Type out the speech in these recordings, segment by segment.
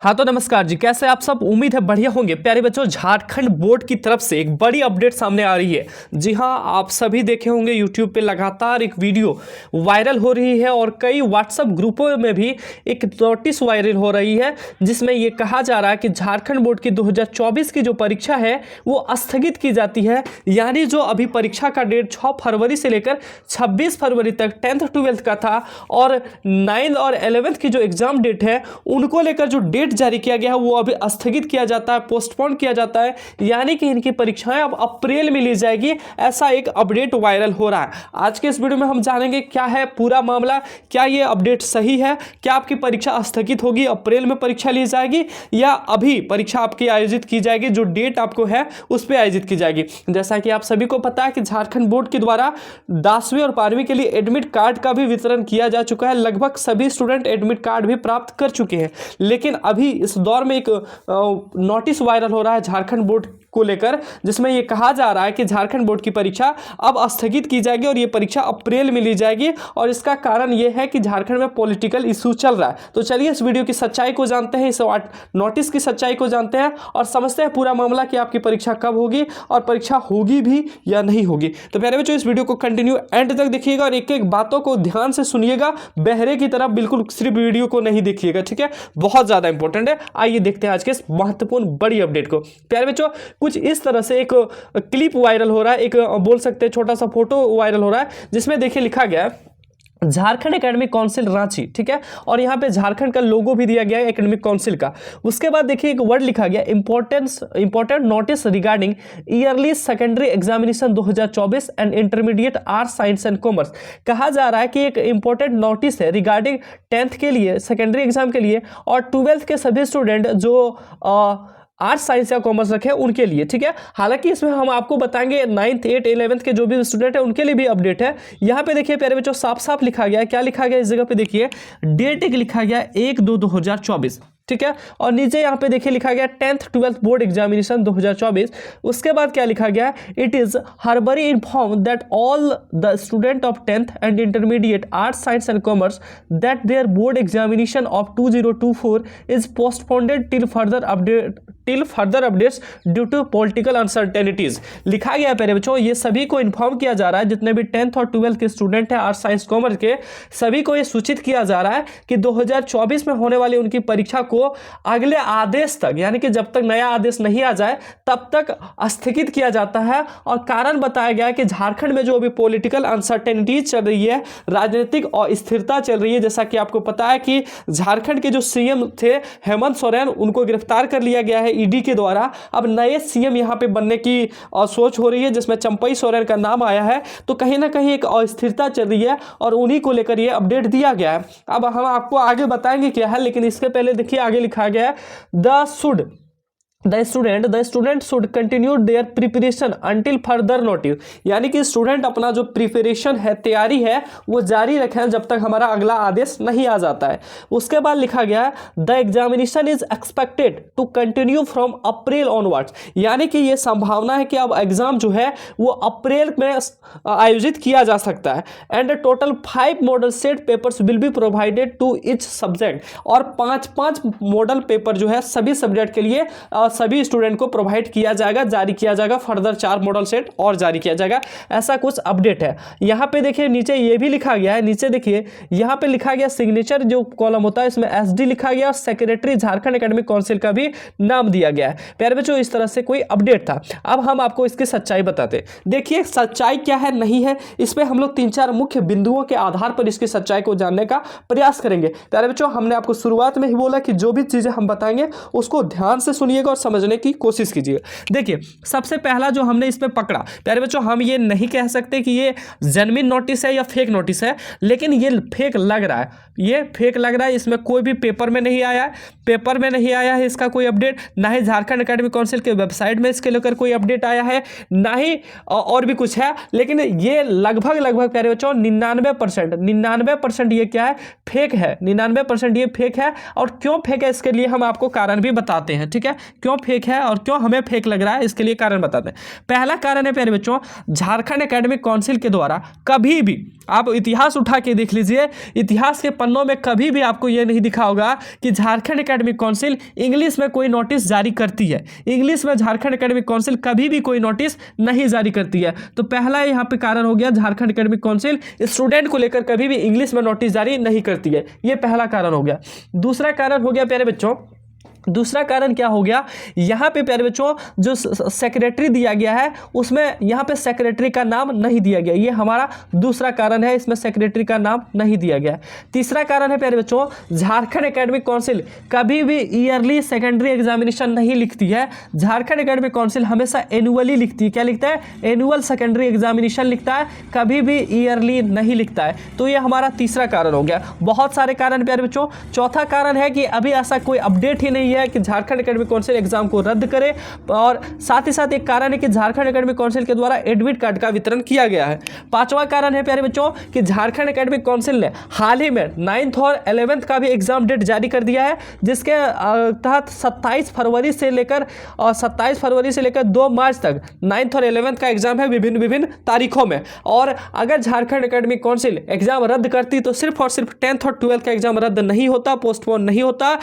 हाँ तो नमस्कार जी, कैसे आप सब। उम्मीद है बढ़िया होंगे। प्यारे बच्चों, झारखंड बोर्ड की तरफ से एक बड़ी अपडेट सामने आ रही है। जी हाँ, आप सभी देखे होंगे यूट्यूब पे लगातार एक वीडियो वायरल हो रही है और कई व्हाट्सएप ग्रुपों में भी एक नोटिस वायरल हो रही है, जिसमें ये कहा जा रहा है कि झारखंड बोर्ड की 2024 की जो परीक्षा है वो स्थगित की जाती है। यानी जो अभी परीक्षा का डेट 6 फरवरी से लेकर 26 फरवरी तक 10th 12th का था और 9th और 11th की जो एग्जाम डेट है उनको लेकर जो डेट जारी किया गया है वो अभी स्थगित किया जाता है, पोस्टपोन किया जाता है। यानी कि इनकी परीक्षाएं अब अप्रैल में ली जाएगी, ऐसा एक अपडेट वायरल हो रहा है। आज के इस वीडियो में हम जानेंगे क्या है पूरा मामला, क्या ये अपडेट सही है, क्या आपकी परीक्षा स्थगित होगी, अप्रैल में परीक्षा ली जाएगी या अभी परीक्षा आपकी आयोजित की जाएगी, जो डेट आपको है उस पर आयोजित की जाएगी। जैसा कि आप सभी को पता है कि झारखंड बोर्ड के द्वारा 10वीं और 12वीं के लिए एडमिट कार्ड का भी वितरण किया जा चुका है। लगभग सभी स्टूडेंट एडमिट कार्ड भी प्राप्त कर चुके हैं, लेकिन अभी इस दौर में एक नोटिस वायरल हो रहा है झारखंड बोर्ड को लेकर, जिसमें यह कहा जा रहा है कि झारखंड बोर्ड की परीक्षा अब स्थगित की जाएगी और यह परीक्षा अप्रैल में ली जाएगी। और इसका कारण यह है कि झारखंड में पॉलिटिकल इशू चल रहा है। तो चलिए इस वीडियो की सच्चाई को जानते हैं, इस नोटिस की सच्चाई को जानते हैं और समझते हैं पूरा मामला कि आपकी परीक्षा कब होगी और परीक्षा होगी भी या नहीं होगी। तो प्यारे बच्चों, इस वीडियो को कंटिन्यू एंड तक देखिएगा और एक एक बातों को ध्यान से सुनिएगा, बहरे की तरफ बिल्कुल सिर्फ वीडियो को नहीं देखिएगा, ठीक है। बहुत ज्यादा इंपॉर्टेंट है। आइए देखते हैं आज के इस महत्वपूर्ण बड़ी अपडेट को। प्यारे बच्चों, कुछ इस तरह से एक क्लिप वायरल हो रहा है, एक बोल सकते हैं छोटा सा फोटो वायरल हो रहा है, जिसमें देखिए लिखा गया है झारखंड एकेडमिक काउंसिल रांची, ठीक है। और यहाँ पे झारखंड का लोगो भी दिया गया है एकेडमिक काउंसिल का। उसके बाद देखिए एक वर्ड लिखा गया important notice regarding yearly secondary examination 2024 and intermediate arts science and commerce. कहा जा रहा है कि एक इंपॉर्टेंट नोटिस है रिगार्डिंग 10th के लिए सेकेंडरी एग्जाम के लिए और 12th के सभी स्टूडेंट जो आर्ट्स साइंस या कॉमर्स रखे उनके लिए, ठीक है। हालांकि इसमें हम आपको बताएंगे 9th 8th 11th के जो भी स्टूडेंट है उनके लिए भी अपडेट है। यहाँ पे देखिए प्यारे बच्चों, साफ साफ लिखा गया है। क्या लिखा गया इस जगह पे देखिए, डेट एक लिखा गया 1/2/2024, ठीक है। और नीचे यहाँ पे देखिए लिखा गया 10th 12th बोर्ड एग्जामिनेशन 2024। उसके बाद क्या लिखा गया, it is hereby informed that all the student of 10th and intermediate arts science and commerce that there board examination of 2024 is postponed till further updates due to political uncertainties. लिखा गया है प्यारे बच्चों, ये सभी को इन्फॉर्म किया जा रहा है, जितने भी 10th और 12th के स्टूडेंट हैं आर्ट्स साइंस कॉमर्स के, सभी को ये सूचित किया जा रहा है कि 2024 में होने वाली उनकी परीक्षा को अगले आदेश तक, यानी कि जब तक नया आदेश नहीं आ जाए तब तक स्थगित किया जाता है। और कारण बताया गया है कि झारखंड में जो अभी पॉलिटिकल अनसर्टेनिटीज चल रही है, राजनीतिक अस्थिरता चल रही है। जैसा कि आपको पता है कि झारखंड के जो सीएम थे हेमंत सोरेन, उनको गिरफ्तार कर लिया गया है ईडी के द्वारा। अब नए सीएम यहां पे बनने की सोच हो रही है, जिसमें चंपई सोरेन का नाम आया है। तो कहीं ना कहीं एक अस्थिरता चल रही है और उन्हीं को लेकर ये अपडेट दिया गया है। अब हम आपको आगे बताएंगे क्या है, लेकिन इसके पहले देखिए आगे लिखा गया है the student should continue there preparation until further notice. यानी कि स्टूडेंट अपना जो प्रिपरेशन है, तैयारी है, वो जारी रखें जब तक हमारा अगला आदेश नहीं आ जाता है। उसके बाद लिखा गया the examination is expected to continue from April onwards. यानी कि ये संभावना है कि अब एग्जाम जो है वो अप्रैल में आयोजित किया जा सकता है। And total 5 model set papers will be provided to each subject. और 5 मॉडल पेपर जो है सभी सब्जेक्ट के लिए सभी स्टूडेंट को प्रोवाइड किया जाएगा, जारी किया जाएगा। फर्दर 4 मॉडल सेट और जारी किया जाएगा, ऐसा कुछ अपडेट है। यहाँ पे देखिए नीचे ये भी लिखा गया है, नीचे देखिए यहाँ पे लिखा गया सिग्नेचर जो कॉलम होता है इसमें एसडी लिखा गया और सेक्रेटरी झारखंड एकेडमिक काउंसिल का भी नाम दिया गया है। प्यारे बच्चों, इस तरह से कोई अपडेट था। अब हम आपको इसकी सच्चाई बताते। देखिए सच्चाई क्या है नहीं है, इसमें हम लोग 3-4 मुख्य बिंदुओं के आधार पर इसकी सच्चाई को जानने का प्रयास करेंगे। प्यारे बच्चों, हमने आपको शुरुआत में ही बोला कि जो भी चीजें हम बताएंगे उसको ध्यान से सुनिएगा और समझने की कोशिश कीजिए। देखिए सबसे पहला जो हमने इसमें पकड़ा, प्यारे बच्चों, हम ये नहीं कह सकते कि ये जेन्युइन नोटिस है या फेक नोटिस है, लेकिन ये फेक लग रहा है, ये फेक लग रहा है। इसमें कोई भी पेपर में नहीं आया है, इसका कोई अपडेट, ना ही झारखंड एकेडमिक काउंसिल के वेबसाइट में इसके लेकर कोई अपडेट आया है, ना ही और भी कुछ है। लेकिन ये लगभग प्यारे बच्चों 99% ये क्या है, फेक है। 99% ये फेक है। और क्यों फेक है इसके लिए हम आपको कारण भी बताते हैं, ठीक है। क्यों क्यों फेक है और क्यों हमें फेक लग रहा है, इसके लिए कारण बताते हैं। पहला कारण है प्यारे बच्चों, झारखंड एकेडमिक काउंसिल के द्वारा कभी भी, आप इतिहास उठा के देख लीजिए, इतिहास के पन्नों में कभी भी आपको यह नहीं दिखा होगा कि झारखंड एकेडमिक काउंसिल इंग्लिश में कोई नोटिस जारी करती है। इंग्लिश में झारखंड एकेडमिक काउंसिल कभी भी कोई नोटिस नहीं जारी करती है। तो पहला यहाँ पे कारण हो गया, झारखंड एकेडमिक काउंसिल स्टूडेंट को लेकर कभी भी इंग्लिश में नोटिस जारी नहीं करती है। ये पहला कारण हो गया। दूसरा कारण हो गया प्यारे बच्चों, दूसरा कारण क्या हो गया, यहाँ पे प्यारे बच्चों जो सेक्रेटरी दिया गया है उसमें यहाँ पे सेक्रेटरी का नाम नहीं दिया गया। ये हमारा दूसरा कारण है, इसमें सेक्रेटरी का नाम नहीं दिया गया। तीसरा कारण है प्यारे बच्चों, झारखंड एकेडमिक काउंसिल कभी भी ईयरली सेकेंडरी एग्जामिनेशन नहीं लिखती है। झारखंड एकेडमिक काउंसिल हमेशा एनुअली लिखती है। क्या लिखता है? एनुअल सेकेंडरी एग्जामिनेशन लिखता है, कभी भी ईयरली नहीं लिखता है। तो ये हमारा तीसरा कारण हो गया। बहुत सारे कारण प्यारे बच्चों। चौथा कारण है कि अभी ऐसा कोई अपडेट ही नहीं है कि झारखंड एकेडमिक काउंसिल एग्जाम को रद्द करे, और साथ ही साथ एक कारण है कि झारखंड एकेडमिक काउंसिल के द्वारा एडमिट कार्ड का वितरण किया गया है। पांचवा कारण है प्यारे बच्चों कि झारखंड एकेडमिक काउंसिल ने हाल ही में 9th और 11th का भी एग्जाम डेट जारी कर दिया है, जिसके तहत 27 फरवरी से लेकर 2 मार्च तक 9th और 11th का एग्जाम है विभिन्न तारीखों में। और अगर झारखंड एकेडमिक काउंसिल एग्जाम रद्द करती तो सिर्फ और सिर्फ 10th और 12th का एग्जाम रद्द नहीं होता, पोस्टपोन नहीं होता,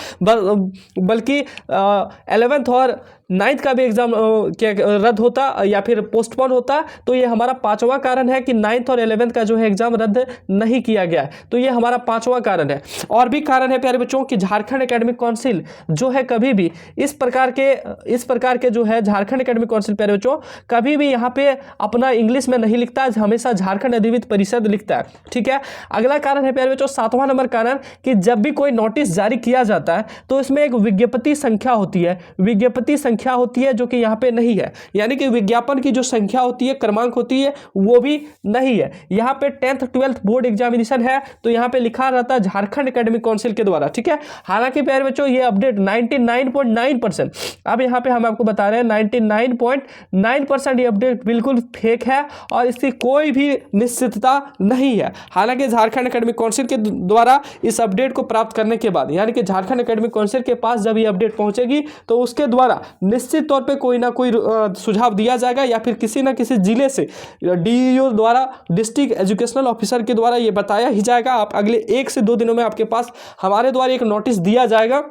बल्कि 11th और 9th का भी एग्जाम रद्द होता या फिर पोस्टपोन होता। तो ये हमारा पांचवा कारण है कि 9th और 11th का जो है एग्जाम रद्द नहीं किया गया है। तो ये हमारा पांचवा कारण है। और भी कारण है प्यारे बच्चों कि झारखंड एकेडमिक काउंसिल जो है कभी भी इस प्रकार के जो है झारखंड एकेडमिक काउंसिल प्यारे बच्चों कभी भी यहाँ पे अपना इंग्लिश में नहीं लिखता है, हमेशा झारखंड अधिविद्य परिषद लिखता है। ठीक है। अगला कारण है प्यारे बच्चों, 7वां नंबर कारण, कि जब भी कोई नोटिस जारी किया जाता है तो इसमें एक विज्ञप्ति संख्या होती है। विज्ञप्ति संख्या होती है जो कि यहाँ पे नहीं है, यानी कि विज्ञापन की जो संख्या होती है, क्रमांक होती है, वो भी नहीं है। यहाँ पे 10th 12th बोर्ड एग्जामिनेशन है तो यहाँ पे लिखा रहता है झारखंड एकेडमिक काउंसिल के द्वारा। ठीक है। हालांकि प्यारे बच्चों ये अपडेट 99.9%, अब यहाँ पे हम आपको बता रहे हैं 99.9% ये अपडेट बिल्कुल फेक है और इसकी कोई भी निश्चितता नहीं है। हालांकि झारखंड एकेडमिक काउंसिल के द्वारा इस अपडेट को प्राप्त करने के बाद, यानी कि झारखंड एकेडमिक काउंसिल के पास जब ये अपडेट पहुंचेगी तो उसके द्वारा निश्चित तौर पे कोई ना कोई सुझाव दिया जाएगा, या फिर किसी ना किसी जिले से डीईओ द्वारा, डिस्ट्रिक्ट एजुकेशनल ऑफिसर के द्वारा ये बताया ही जाएगा। आप अगले 1 से 2 दिनों में आपके पास हमारे द्वारा एक नोटिस दिया जाएगा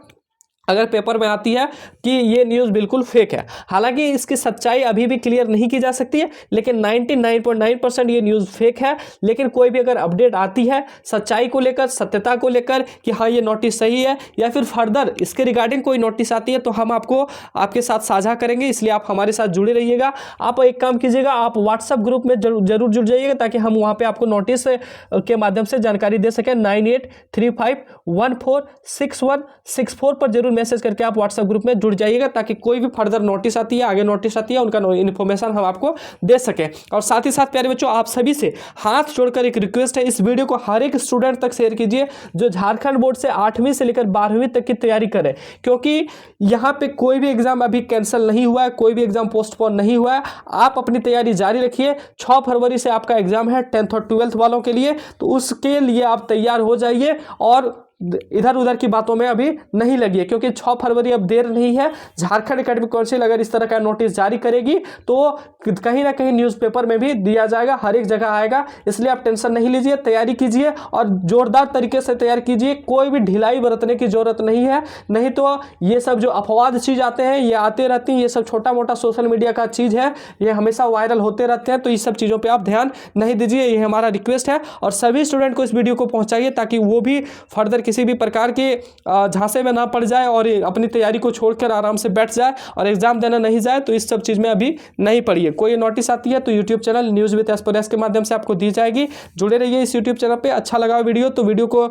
अगर पेपर में आती है कि ये न्यूज़ बिल्कुल फेक है। हालांकि इसकी सच्चाई अभी भी क्लियर नहीं की जा सकती है, लेकिन 99.9% ये न्यूज़ फेक है। लेकिन कोई भी अगर अपडेट आती है सच्चाई को लेकर, सत्यता को लेकर कि हाँ ये नोटिस सही है, या फिर फर्दर इसके रिगार्डिंग कोई नोटिस आती है तो हम आपको आपके साथ साझा करेंगे। इसलिए आप हमारे साथ जुड़े रहिएगा। आप एक काम कीजिएगा, आप व्हाट्सएप ग्रुप में जरूर जुड़ जाइएगा ताकि हम वहाँ पर आपको नोटिस के माध्यम से जानकारी दे सकें। 9835146164 पर जरूर मैसेज करके आप व्हाट्सएप ग्रुप में जुड़ जाइएगा ताकि कोई भी फर्दर नोटिस आती है, आगे नोटिस आती है, उनका इन्फॉर्मेशन हम आपको दे सकें। और साथ ही साथ प्यारे बच्चों आप सभी से हाथ जोड़कर एक रिक्वेस्ट है, इस वीडियो को हर एक स्टूडेंट तक शेयर कीजिए जो झारखंड बोर्ड से 8वीं से लेकर 12वीं तक की तैयारी करे, क्योंकि यहाँ पे कोई भी एग्जाम अभी कैंसिल नहीं हुआ है, कोई भी एग्जाम पोस्टपोन नहीं हुआ है। आप अपनी तैयारी जारी रखिए। 6 फरवरी से आपका एग्जाम है 10th और 12th वालों के लिए, तो उसके लिए आप तैयार हो जाइए और इधर उधर की बातों में अभी नहीं लगी है, क्योंकि 6 फरवरी अब देर नहीं है। झारखंड एकेडमिक काउंसिल अगर इस तरह का नोटिस जारी करेगी तो कहीं ना कहीं न्यूज़पेपर में भी दिया जाएगा, हर एक जगह आएगा। इसलिए आप टेंशन नहीं लीजिए, तैयारी कीजिए और जोरदार तरीके से तैयार कीजिए। कोई भी ढिलाई बरतने की जरूरत नहीं है, नहीं तो ये सब जो अफवाद चीज़ आते हैं ये आते रहती हैं, ये सब छोटा मोटा सोशल मीडिया का चीज़ है, ये हमेशा वायरल होते रहते हैं। तो इस सब चीज़ों पर आप ध्यान नहीं दीजिए, ये हमारा रिक्वेस्ट है। और सभी स्टूडेंट को इस वीडियो को पहुँचाइए ताकि वो भी फर्दर किसी भी प्रकार के झांसे में ना पड़ जाए और अपनी तैयारी को छोड़कर आराम से बैठ जाए और एग्जाम देना नहीं जाए। तो इस सब चीज़ में अभी नहीं पड़िए। कोई नोटिस आती है तो YouTube channel news with aspirants के माध्यम से आपको दी जाएगी। जुड़े रहिए इस यूट्यूब चैनल पे। अच्छा लगा वीडियो तो वीडियो को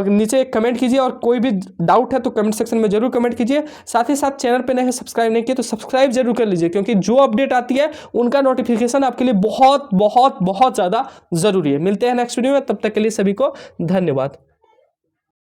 नीचे कमेंट कीजिए, और कोई भी डाउट है तो कमेंट सेक्शन में जरूर कमेंट कीजिए। साथ ही साथ चैनल पर नए सब्सक्राइब नहीं किए तो सब्सक्राइब जरूर कर लीजिए, क्योंकि जो अपडेट आती है उनका नोटिफिकेशन आपके लिए बहुत बहुत बहुत ज़्यादा ज़रूरी है। मिलते हैं नेक्स्ट वीडियो में, तब तक के लिए सभी को धन्यवाद।